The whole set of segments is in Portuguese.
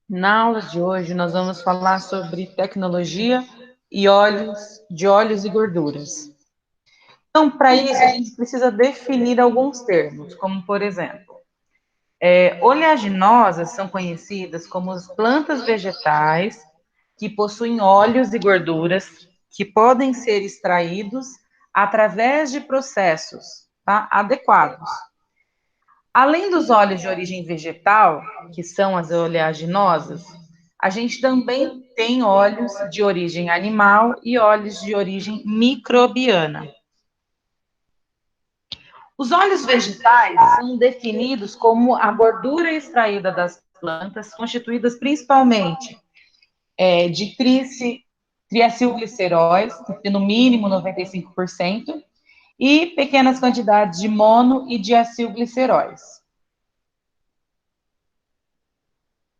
Na aula de hoje, nós vamos falar sobre tecnologia e óleos e gorduras. Então, para isso, a gente precisa definir alguns termos, como, por exemplo, oleaginosas são conhecidas como as plantas vegetais que possuem óleos e gorduras que podem ser extraídos através de processos, tá, adequados. Além dos óleos de origem vegetal, que são as oleaginosas, a gente também tem óleos de origem animal e óleos de origem microbiana. Os óleos vegetais são definidos como a gordura extraída das plantas, constituídas principalmente de triacilgliceróis, no mínimo 95%, e pequenas quantidades de mono e diacilgliceróis.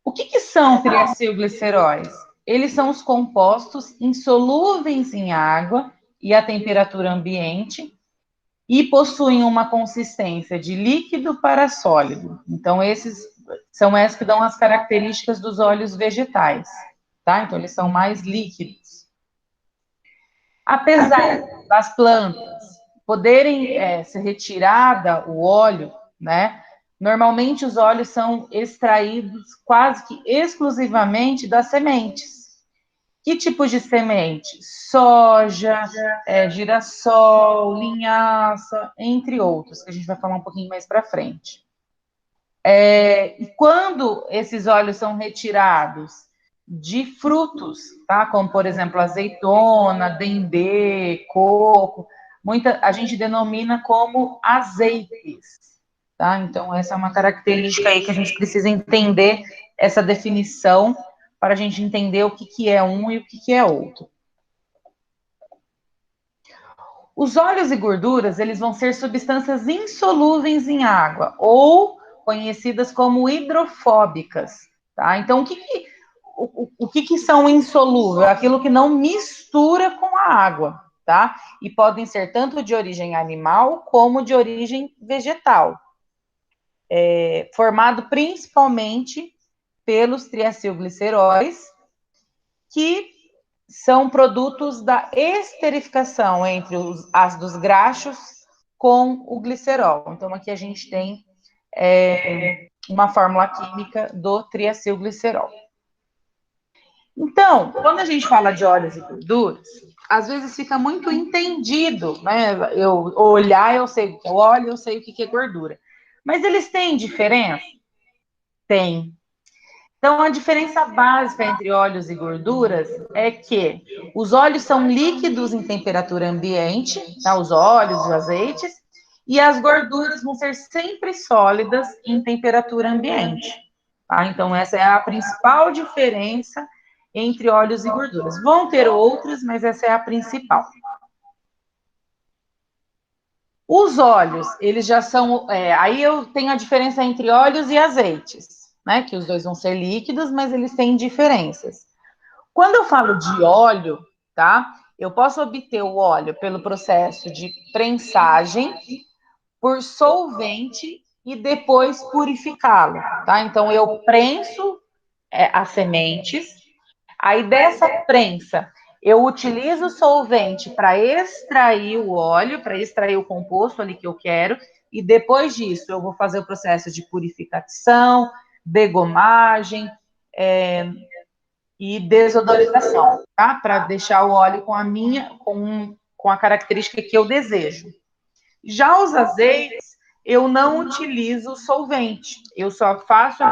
O que são triacilgliceróis? Eles são os compostos insolúveis em água e a temperatura ambiente e possuem uma consistência de líquido para sólido. Então, esses que dão as características dos óleos vegetais, tá? Então, eles são mais líquidos. Apesar das plantas poderem ser retirada o óleo, né? Normalmente os óleos são extraídos quase que exclusivamente das sementes. Que tipo de semente? Soja, girassol, linhaça, entre outros, que a gente vai falar um pouquinho mais para frente. E quando esses óleos são retirados de frutos, tá? Como, por exemplo, azeitona, dendê, coco, a gente denomina como azeites, tá? Então, essa é uma característica aí que a gente precisa entender, essa definição, para a gente entender o que é um e o que é outro. Os óleos e gorduras, eles vão ser substâncias insolúveis em água, ou conhecidas como hidrofóbicas, tá? Então, o que são insolúveis? Aquilo que não mistura com a água, tá? E podem ser tanto de origem animal como de origem vegetal. Formado principalmente pelos triacilgliceróis, que são produtos da esterificação entre os ácidos graxos com o glicerol. Então, aqui a gente tem uma fórmula química do triacilglicerol. Então, quando a gente fala de óleos e gorduras, às vezes fica muito entendido, né? Eu olhar, eu sei o que é óleo, eu sei o que é gordura. Mas eles têm diferença? Tem. Então, a diferença básica entre óleos e gorduras é que os óleos são líquidos em temperatura ambiente, tá? Os óleos e os azeites, e as gorduras vão ser sempre sólidas em temperatura ambiente. Tá? Então, essa é a principal diferença entre óleos e gorduras. Vão ter outras, mas essa é a principal. Os óleos, eles já são. Aí eu tenho a diferença entre óleos e azeites, né? Que os dois vão ser líquidos, mas eles têm diferenças. Quando eu falo de óleo, tá? Eu posso obter o óleo pelo processo de prensagem, por solvente e depois purificá-lo, tá? Então eu prenso as sementes, aí dessa prensa eu utilizo o solvente para extrair o óleo, para extrair o composto ali que eu quero, e depois disso eu vou fazer o processo de purificação, degomagem, e desodorização, tá? Para deixar o óleo com a característica que eu desejo. Já os azeites, eu não utilizo solvente, eu só faço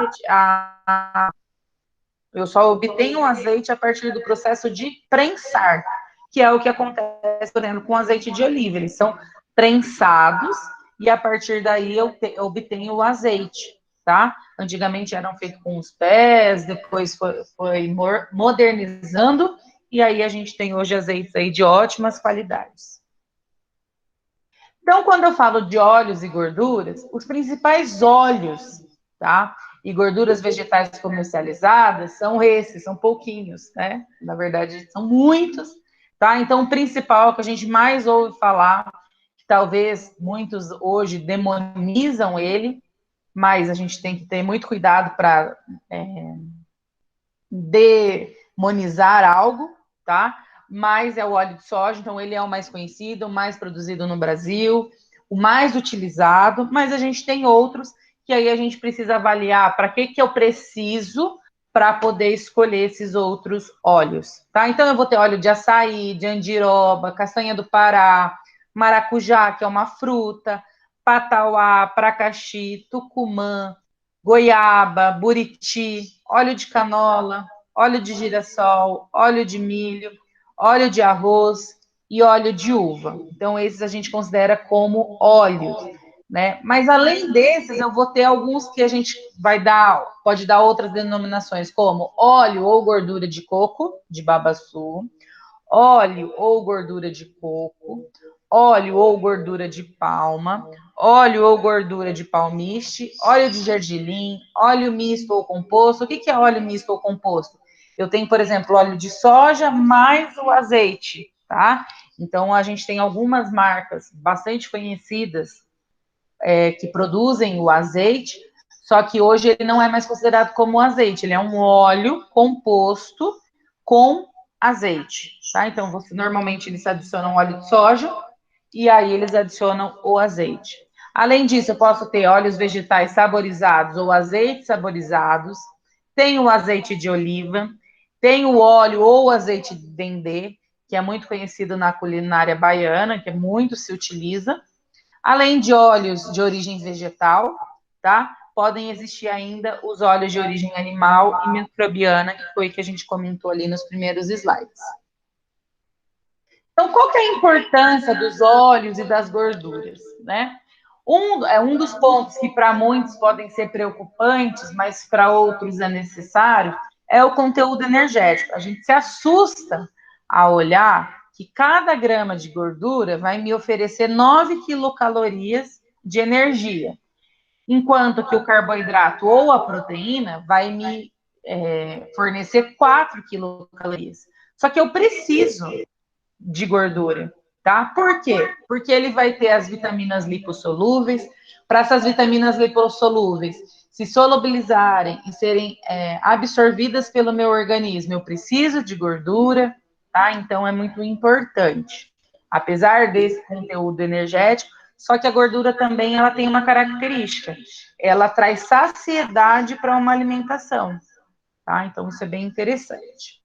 eu só obtenho o azeite a partir do processo de prensar, que é o que acontece, por exemplo, com azeite de oliva. Eles são prensados e a partir daí eu obtenho o azeite, tá? Antigamente eram feitos com os pés, depois foi modernizando e aí a gente tem hoje azeites aí de ótimas qualidades. Então, quando eu falo de óleos e gorduras, os principais óleos, tá? E gorduras vegetais comercializadas são esses, são pouquinhos, né? Na verdade, são muitos, tá? Então, o principal que a gente mais ouve falar, que talvez muitos hoje demonizam ele, mas a gente tem que ter muito cuidado para demonizar algo, tá? Mas é o óleo de soja, então ele é o mais conhecido, o mais produzido no Brasil, o mais utilizado, mas a gente tem outros que aí a gente precisa avaliar para que eu preciso para poder escolher esses outros óleos, tá? Então eu vou ter óleo de açaí, de andiroba, castanha do Pará, maracujá, que é uma fruta, patauá, pracaxi, tucumã, goiaba, buriti, óleo de canola, óleo de girassol, óleo de milho, óleo de arroz e óleo de uva. Então, esses a gente considera como óleos, né? Mas além desses, eu vou ter alguns que a gente pode dar outras denominações, como óleo ou gordura de coco, de babaçu, óleo ou gordura de coco, óleo ou gordura de palma, óleo ou gordura de palmiste, óleo de gergelim, óleo misto ou composto. O que é óleo misto ou composto? Eu tenho, por exemplo, óleo de soja mais o azeite, tá? Então, a gente tem algumas marcas bastante conhecidas que produzem o azeite, só que hoje ele não é mais considerado como azeite, ele é um óleo composto com azeite, tá? Então, normalmente eles adicionam óleo de soja e aí eles adicionam o azeite. Além disso, eu posso ter óleos vegetais saborizados ou azeites saborizados, tem o azeite de oliva, tem o óleo ou azeite de dendê, que é muito conhecido na culinária baiana, que muito se utiliza. Além de óleos de origem vegetal, tá? Podem existir ainda os óleos de origem animal e microbiana, que foi o que a gente comentou ali nos primeiros slides. Então, qual que é a importância dos óleos e das gorduras, né? Um dos pontos que para muitos podem ser preocupantes, mas para outros é necessário, é o conteúdo energético. A gente se assusta a olhar que cada grama de gordura vai me oferecer 9 quilocalorias de energia, enquanto que o carboidrato ou a proteína vai me fornecer 4 quilocalorias. Só que eu preciso de gordura, tá? Por quê? Porque ele vai ter as vitaminas lipossolúveis. Para essas vitaminas lipossolúveis se solubilizarem e serem absorvidas pelo meu organismo, eu preciso de gordura, tá? Então é muito importante. Apesar desse conteúdo energético, só que a gordura também ela tem uma característica. Ela traz saciedade para uma alimentação, tá? Então isso é bem interessante.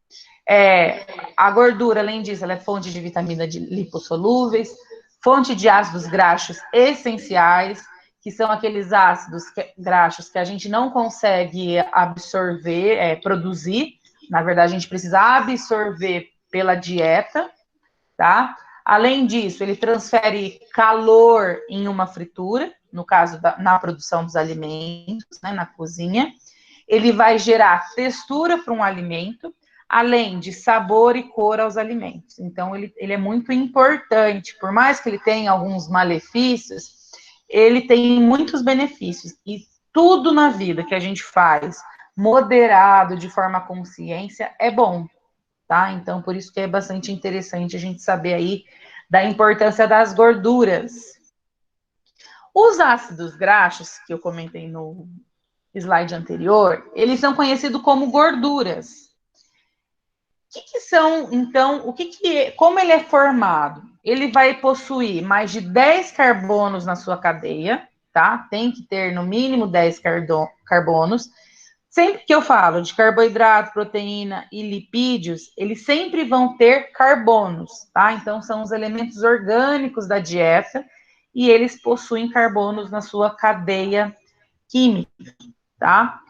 A gordura, além disso, ela é fonte de vitamina de lipossolúveis, fonte de ácidos graxos essenciais, que são aqueles ácidos graxos que a gente não consegue absorver, produzir. Na verdade, a gente precisa absorver pela dieta, tá? Além disso, ele transfere calor em uma fritura, no caso na produção dos alimentos, né, na cozinha. Ele vai gerar textura para um alimento, além de sabor e cor aos alimentos. Então, ele é muito importante. Por mais que ele tenha alguns malefícios, ele tem muitos benefícios. E tudo na vida que a gente faz moderado, de forma consciência, é bom, tá? Então, por isso que é bastante interessante a gente saber aí da importância das gorduras. Os ácidos graxos, que eu comentei no slide anterior, eles são conhecidos como gorduras. O que são, então, como ele é formado? Ele vai possuir mais de 10 carbonos na sua cadeia, tá? Tem que ter no mínimo 10 carbonos. Sempre que eu falo de carboidrato, proteína e lipídios, eles sempre vão ter carbonos, tá? Então, são os elementos orgânicos da dieta e eles possuem carbonos na sua cadeia química, tá?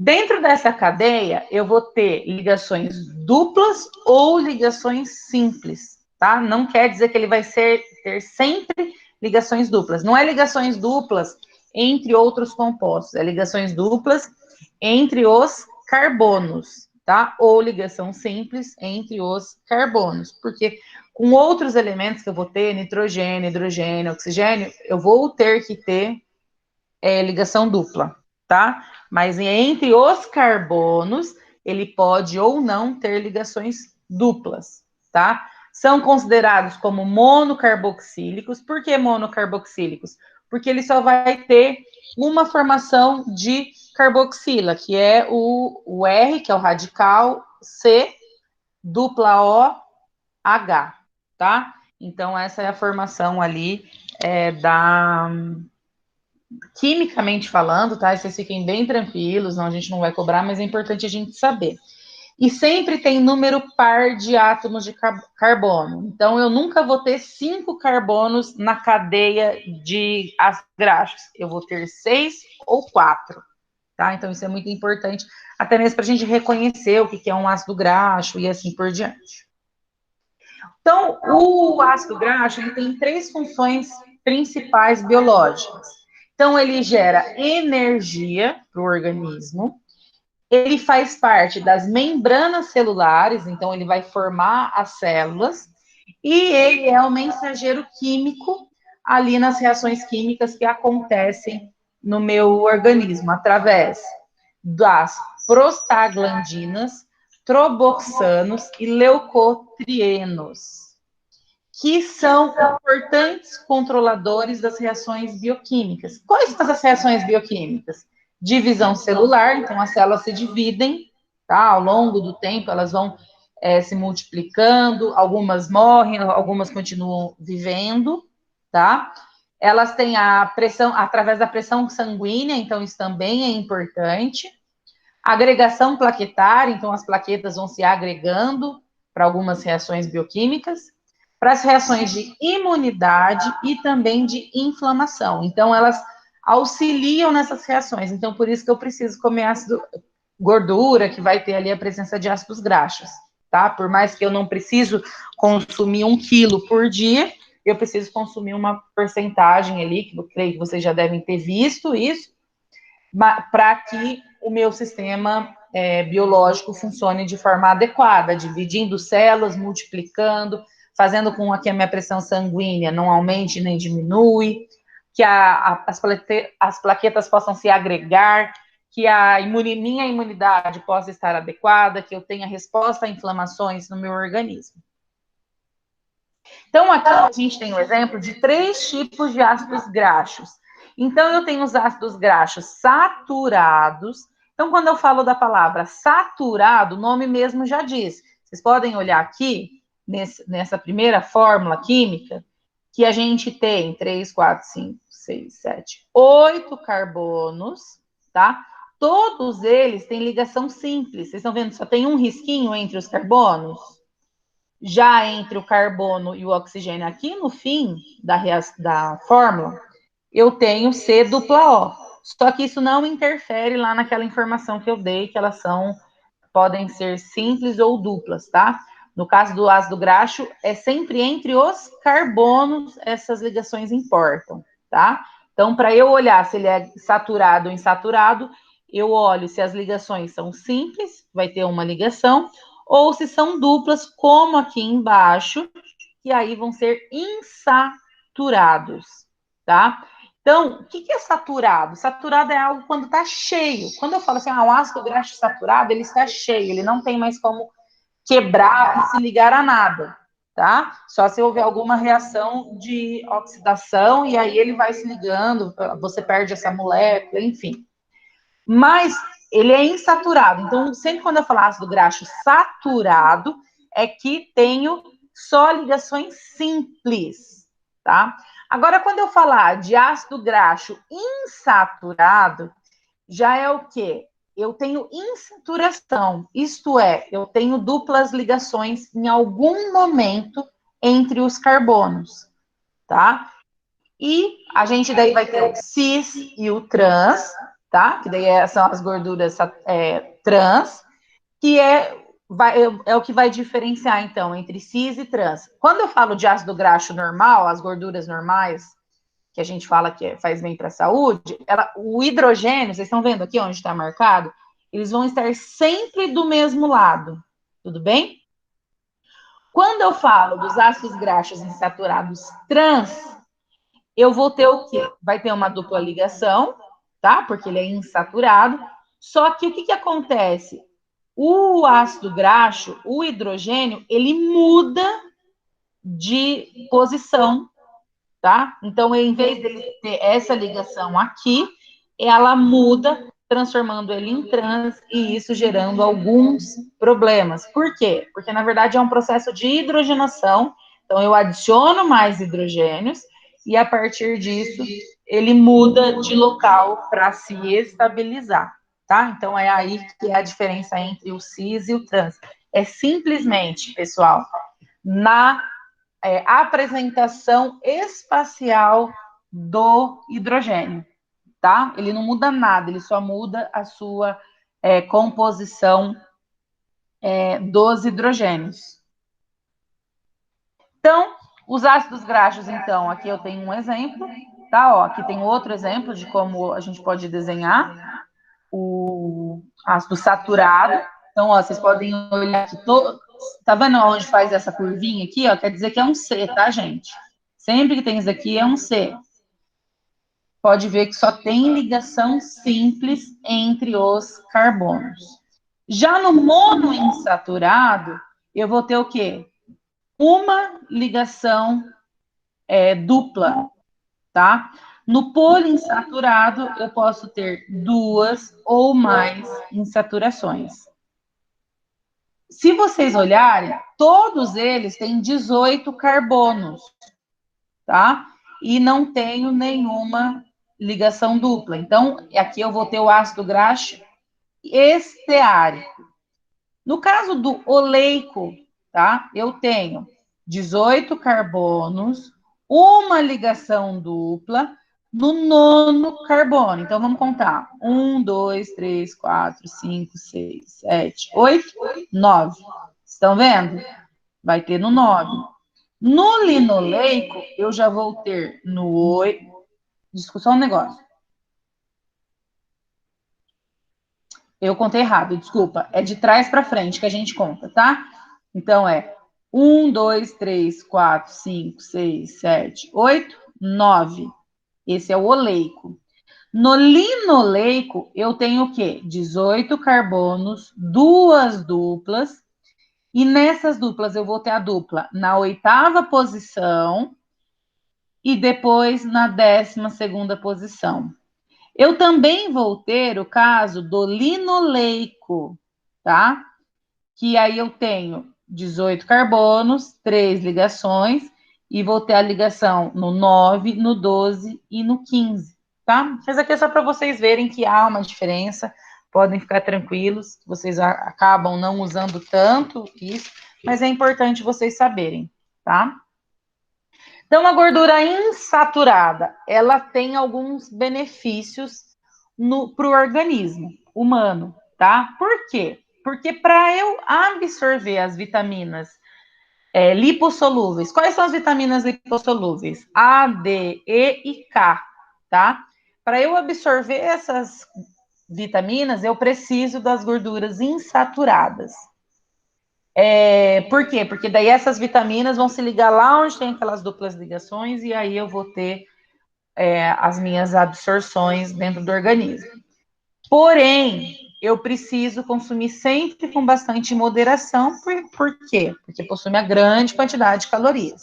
Dentro dessa cadeia, eu vou ter ligações duplas ou ligações simples, tá? Não quer dizer que ele vai ter sempre ligações duplas. Não é ligações duplas entre outros compostos, é ligações duplas entre os carbonos, tá? Ou ligação simples entre os carbonos, porque com outros elementos que eu vou ter, nitrogênio, hidrogênio, oxigênio, eu vou ter que ter ligação dupla, tá? Mas entre os carbonos, ele pode ou não ter ligações duplas, tá? São considerados como monocarboxílicos. Por que monocarboxílicos? Porque ele só vai ter uma formação de carboxila, que é o R, que é o radical, C, dupla O, H, tá? Então, essa é a formação ali quimicamente falando, tá? Vocês fiquem bem tranquilos, não, a gente não vai cobrar, mas é importante a gente saber. E sempre tem número par de átomos de carbono. Então, eu nunca vou ter 5 carbonos na cadeia de ácidos graxos. Eu vou ter 6 ou 4, tá? Então, isso é muito importante, até mesmo para a gente reconhecer o que é um ácido graxo e assim por diante. Então, o ácido graxo ele tem 3 funções principais biológicas. Então, ele gera energia para o organismo, ele faz parte das membranas celulares, então ele vai formar as células, e ele é o mensageiro químico ali nas reações químicas que acontecem no meu organismo, através das prostaglandinas, troboxanos e leucotrienos, que são importantes controladores das reações bioquímicas. Quais são as reações bioquímicas? Divisão celular, então as células se dividem, tá? Ao longo do tempo elas vão se multiplicando, algumas morrem, algumas continuam vivendo, tá? Elas têm a pressão, através da pressão sanguínea, então isso também é importante. Agregação plaquetária, então as plaquetas vão se agregando para algumas reações bioquímicas, para as reações de imunidade e também de inflamação. Então, elas auxiliam nessas reações. Então, por isso que eu preciso comer ácido, gordura, que vai ter ali a presença de ácidos graxos, tá? Por mais que eu não preciso consumir 1 quilo por dia, eu preciso consumir uma porcentagem ali, que eu creio que vocês já devem ter visto isso, para que o meu sistema biológico funcione de forma adequada, dividindo células, multiplicando, fazendo com que a minha pressão sanguínea não aumente nem diminui, que as plaquetas possam se agregar, que minha imunidade possa estar adequada, que eu tenha resposta a inflamações no meu organismo. Então, aqui a gente tem o exemplo de 3 tipos de ácidos graxos. Então, eu tenho os ácidos graxos saturados. Então, quando eu falo da palavra saturado, o nome mesmo já diz. Vocês podem olhar aqui, nessa primeira fórmula química, que a gente tem 3, 4, 5, 6, 7, 8 carbonos, tá? Todos eles têm ligação simples. Vocês estão vendo? Só tem um risquinho entre os carbonos. Já entre o carbono e o oxigênio aqui no fim da fórmula, eu tenho C dupla O. Só que isso não interfere lá naquela informação que eu dei, que elas podem ser simples ou duplas, tá? No caso do ácido graxo, é sempre entre os carbonos essas ligações importam, tá? Então, para eu olhar se ele é saturado ou insaturado, eu olho se as ligações são simples, vai ter uma ligação, ou se são duplas, como aqui embaixo, que aí vão ser insaturados, tá? Então, o que é saturado? Saturado é algo quando está cheio. Quando eu falo assim, o ácido graxo saturado, ele está cheio, ele não tem mais como quebrar e se ligar a nada, tá? Só se houver alguma reação de oxidação e aí ele vai se ligando, você perde essa molécula, enfim. Mas ele é insaturado. Então, sempre quando eu falar ácido graxo saturado, é que tenho só ligações simples, tá? Agora, quando eu falar de ácido graxo insaturado, já é o quê? Eu tenho insaturação, isto é, eu tenho duplas ligações em algum momento entre os carbonos, tá? E a gente daí vai ter o cis e o trans, tá? Que daí são as gorduras trans, que é o que vai diferenciar, então, entre cis e trans. Quando eu falo de ácido graxo normal, as gorduras normais, que a gente fala que faz bem para a saúde, o hidrogênio, vocês estão vendo aqui onde está marcado? Eles vão estar sempre do mesmo lado, tudo bem? Quando eu falo dos ácidos graxos insaturados trans, eu vou ter o quê? Vai ter uma dupla ligação, tá? Porque ele é insaturado. Só que o que acontece? O ácido graxo, o hidrogênio, ele muda de posição, tá? Então, em vez dele ter essa ligação aqui, ela muda transformando ele em trans e isso gerando alguns problemas. Por quê? Porque, na verdade, é um processo de hidrogenação, então eu adiciono mais hidrogênios e, a partir disso, ele muda de local para se estabilizar, tá? Então, é aí que é a diferença entre o cis e o trans. É simplesmente, pessoal, na apresentação espacial do hidrogênio, tá? Ele não muda nada, ele só muda a sua composição dos hidrogênios. Então, os ácidos graxos, então, aqui eu tenho um exemplo, tá? Ó, aqui tem outro exemplo de como a gente pode desenhar o ácido saturado. Então, ó, vocês podem olhar aqui, tá vendo onde faz essa curvinha aqui? Ó, quer dizer que é um C, tá, gente? Sempre que tem isso aqui é um C. Pode ver que só tem ligação simples entre os carbonos. Já no monoinsaturado, eu vou ter o quê? Uma ligação dupla, tá? No poliinsaturado, eu posso ter duas ou mais insaturações. Se vocês olharem, todos eles têm 18 carbonos, tá? E não tenho nenhuma ligação dupla. Então, aqui eu vou ter o ácido graxo esteárico. No caso do oleico, tá? Eu tenho 18 carbonos, uma ligação dupla no nono carbono. Então, vamos contar. 1, 2, 3, 4, 5, 6, 7, 8, 9. Estão vendo? Vai ter no 9. No linoleico, eu já vou ter no 8. Discussão um negócio. Eu contei errado, desculpa. É de trás para frente que a gente conta, tá? Então é 1, 2, 3, 4, 5, 6, 7, 8, 9. Esse é o oleico. No linoleico, eu tenho o quê? 18 carbonos, duas duplas. E nessas duplas, eu vou ter a dupla na oitava posição e depois na 12ª posição. Eu também vou ter o caso do linoleico, tá? Que aí eu tenho 18 carbonos, 3 ligações, e vou ter a ligação no 9, no 12 e no 15, tá? Mas aqui é só para vocês verem que há uma diferença, podem ficar tranquilos, vocês acabam não usando tanto isso, mas é importante vocês saberem, tá? Então, a gordura insaturada, ela tem alguns benefícios para o organismo humano, tá? Por quê? Porque para eu absorver as vitaminas lipossolúveis, quais são as vitaminas lipossolúveis? A, D, E e K, tá? Para eu absorver essas vitaminas, eu preciso das gorduras insaturadas. Por quê? Porque daí essas vitaminas vão se ligar lá onde tem aquelas duplas ligações e aí eu vou ter as minhas absorções dentro do organismo. Porém, eu preciso consumir sempre com bastante moderação. Por quê? Porque possui uma grande quantidade de calorias.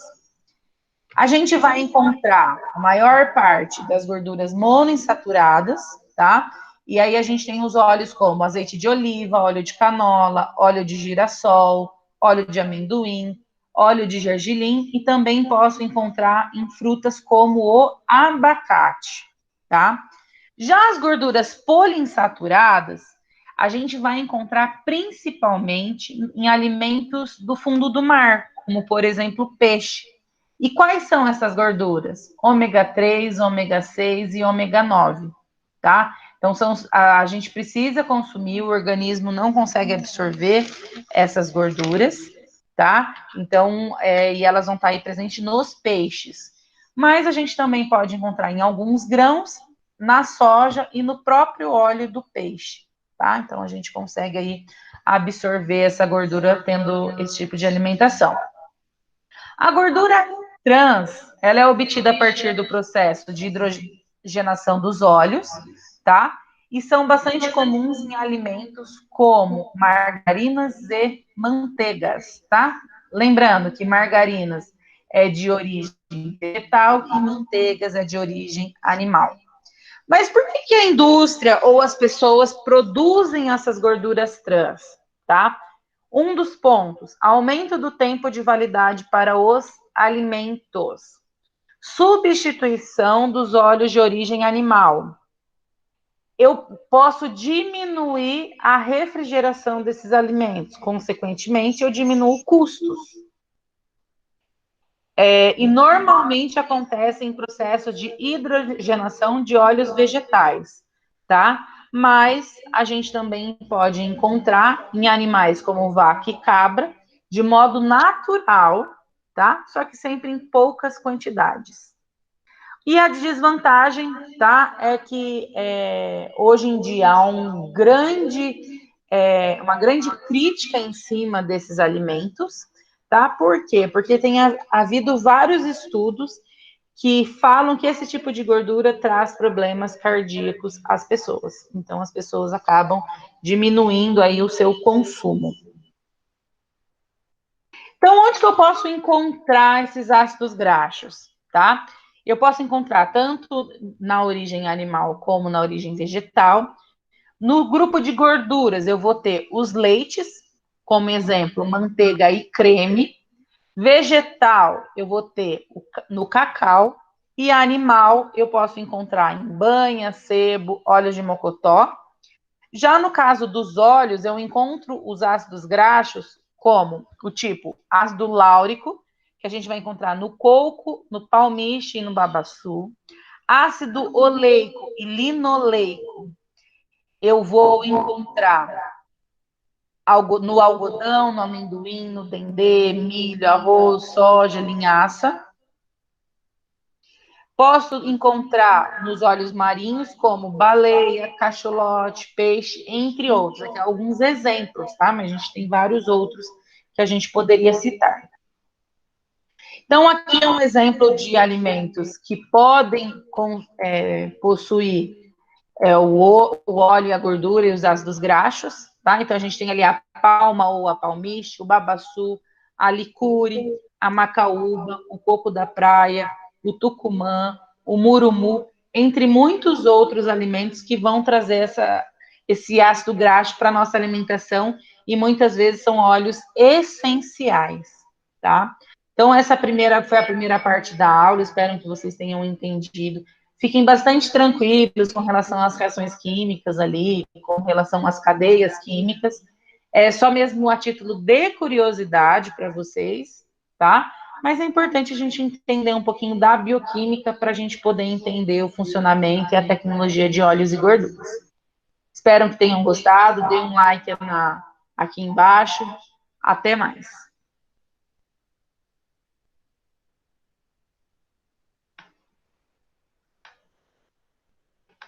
A gente vai encontrar a maior parte das gorduras monoinsaturadas, tá? E aí a gente tem os óleos como azeite de oliva, óleo de canola, óleo de girassol, óleo de amendoim, óleo de gergelim e também posso encontrar em frutas como o abacate, tá? Já as gorduras poliinsaturadas, a gente vai encontrar principalmente em alimentos do fundo do mar, como por exemplo peixe. E quais são essas gorduras? Ômega 3, ômega 6 e ômega 9, tá? Então, a gente precisa consumir, o organismo não consegue absorver essas gorduras, tá? Então, e elas vão estar aí presentes nos peixes. Mas a gente também pode encontrar em alguns grãos, na soja e no próprio óleo do peixe, tá? Então, a gente consegue aí absorver essa gordura tendo esse tipo de alimentação. A gordura trans, ela é obtida a partir do processo de hidrogenação dos óleos, tá? E são bastante comuns em alimentos como margarinas e manteigas, tá? Lembrando que margarinas é de origem vegetal e manteigas é de origem animal. Mas por que a indústria ou as pessoas produzem essas gorduras trans, tá? Um dos pontos, aumento do tempo de validade para os alimentos. Substituição dos óleos de origem animal. Eu posso diminuir a refrigeração desses alimentos, consequentemente, eu diminuo custos. E normalmente acontece em processos de hidrogenação de óleos vegetais, tá? Mas a gente também pode encontrar em animais como vaca e cabra, de modo natural, tá? Só que sempre em poucas quantidades. E a desvantagem, tá, é que hoje em dia há uma grande crítica em cima desses alimentos, tá? Por quê? Porque tem havido vários estudos que falam que esse tipo de gordura traz problemas cardíacos às pessoas. Então, as pessoas acabam diminuindo aí o seu consumo. Então, onde que eu posso encontrar esses ácidos graxos, tá? Eu posso encontrar tanto na origem animal como na origem vegetal. No grupo de gorduras, eu vou ter os leites, como exemplo, manteiga e creme. Vegetal, eu vou ter no cacau. E animal, eu posso encontrar em banha, sebo, óleos de mocotó. Já no caso dos óleos, eu encontro os ácidos graxos como o tipo ácido láurico, que a gente vai encontrar no coco, no palmiche e no babaçu. Ácido oleico e linoleico, eu vou encontrar no algodão, no amendoim, no dendê, milho, arroz, soja, linhaça. Posso encontrar nos óleos marinhos, como baleia, cachalote, peixe, entre outros. Aqui alguns exemplos, tá? Mas a gente tem vários outros que a gente poderia citar. Então, aqui é um exemplo de alimentos que podem possuir o óleo, a gordura e os ácidos graxos, tá? Então, a gente tem ali a palma ou a palmiche, o babaçu, a licuri, a macaúba, o coco da praia, o tucumã, o murumu, entre muitos outros alimentos que vão trazer esse ácido graxo para a nossa alimentação e muitas vezes são óleos essenciais, tá? Então, essa foi a primeira parte da aula, espero que vocês tenham entendido. Fiquem bastante tranquilos com relação às reações químicas ali, com relação às cadeias químicas. É só mesmo a título de curiosidade para vocês, tá? Mas é importante a gente entender um pouquinho da bioquímica para a gente poder entender o funcionamento e a tecnologia de óleos e gorduras. Espero que tenham gostado, dê um like aqui embaixo. Até mais.